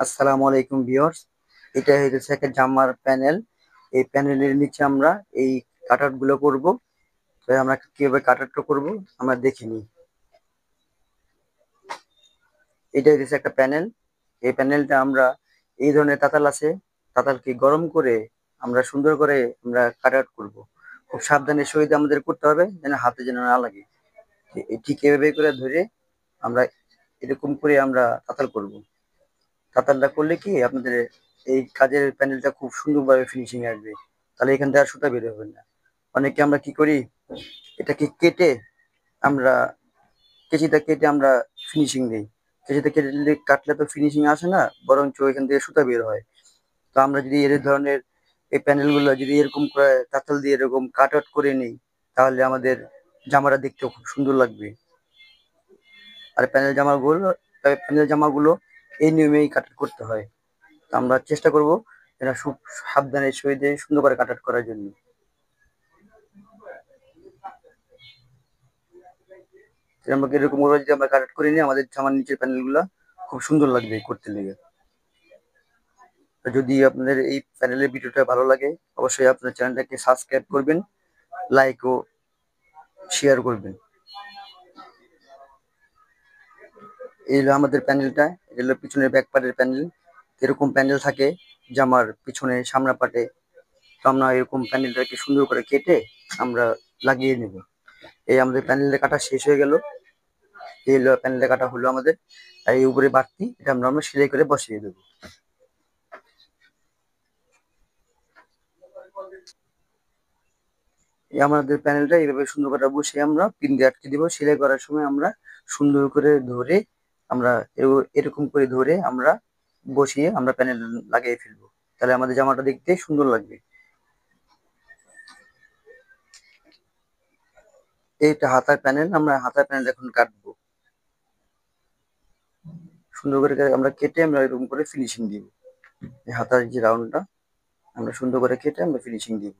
আসসালামু আলাইকুম ভিউয়ার্স। এটা হচ্ছে একটা জামার প্যানেল। এই প্যানেলের নিচে আমরা এই কাটআউট গুলো করব। তো আমরা কিভাবে কাটআউটটা করব আমরা দেখে নিই। এটা হচ্ছে একটা প্যানেল। এই প্যানেলটা আমরা এই ধরনের তাতাল আছে, তাতালকে গরম করে আমরা সুন্দর করে আমরা কাটআউট করব। খুব সাবধানের সহিত আমাদের করতে হবে যেন হাতে যেন না লাগে। ঠিক এভাবে করে ধরে আমরা এরকম করে আমরা তাতাল করব। তাতালটা করলে কি আপনাদের এই কাজের প্যানেলটা খুব সুন্দরভাবে ফিনিশিং আসবে। তাহলে এখান থেকে আর সুতা বের হবে না। অনেকে আমরা কি করি, এটাকে কেটে আমরা কেচিটা কেটে আমরা ফিনিশিং দিই। কেচিটা কেটে কাটলে তো ফিনিশিং আসে না, বরঞ্চ এখান থেকে সুতা বের হয়। তো আমরা যদি এর ধরনের এই প্যানেলগুলো যদি এরকম করে তাতাল দিয়ে এরকম কাট আউট করে নিই, তাহলে আমাদের জামাটা দেখতেও খুব সুন্দর লাগবে। আর প্যানেল জামাগুলো এই নিয়মেই কাট করতে হয়। তো আমরা চেষ্টা করব এটা খুব সাবধানে সহিত সুন্দর করে কাট আউট করার জন্য। আমরা এরকম করে যদি আমরা কাট আউট করে নিই, আমাদের জামার নিচের প্যানেলগুলো খুব সুন্দর লাগবে করতে লেগে। তো যদি আপনাদের এই প্যানেলের ভিডিওটা ভালো লাগে, অবশ্যই আপনার চ্যানেলটাকে সাবস্ক্রাইব করবেন, লাইক ও শেয়ার করবেন। এই হলো আমাদের প্যানেলটা, এটা হলো পিছনের ব্যাক পার্টের প্যানেল। এরকম প্যানেল থাকে জামার পিছনে সামনা পাটে। তো আমরা এরকম প্যানেলটাকে সুন্দর করে কেটে আমরা লাগিয়ে নেব। এই আমাদের প্যানেলটা কাটা শেষ হয়ে গেল। এই হলো প্যানেলটা কাটা হলো আমাদের। আর এই উপরে বাড়তি এটা আমরা সেলাই করে বসিয়ে দেবো। এই আমাদের প্যানেলটা এইভাবে সুন্দর করে বসিয়ে আমরা পিন দিয়ে আটকে দিব। সেলাই করার সময় আমরা সুন্দর করে ধরে আমরা এরকম করে ধরে আমরা বসিয়ে আমরা প্যানেল লাগিয়ে ফেলবো। তাহলে আমাদের জামাটা দেখতে সুন্দর লাগবে। এইটা হাতার প্যানেল, আমরা হাতার প্যানেল এখন কাটবো। সুন্দর করে আমরা কেটে আমরা এরকম করে ফিনিশিং দিব। এই হাতার যে রাউন্ডটা আমরা সুন্দর করে কেটে আমরা ফিনিশিং দিব।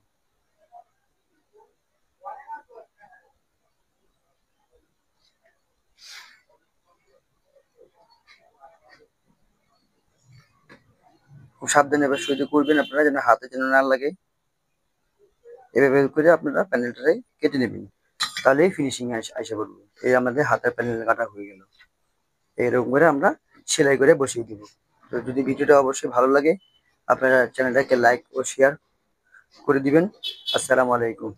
খুব সাবধানে এবার সহ্য করবেন আপনারা যেন হাতে যেন না লাগে। এভাবে করে আপনারা প্যানেলটাকে কেটে নেবেন, তাহলেই ফিনিশিং আসে পড়বে। এই আমাদের হাতের প্যানেল কাটা হয়ে গেল। এরকম করে আমরা সেলাই করে বসিয়ে দিব। তো যদি ভিডিওটা অবশ্যই ভালো লাগে, আপনারা চ্যানেলটাকে লাইক ও শেয়ার করে দিবেন। আসসালামু আলাইকুম।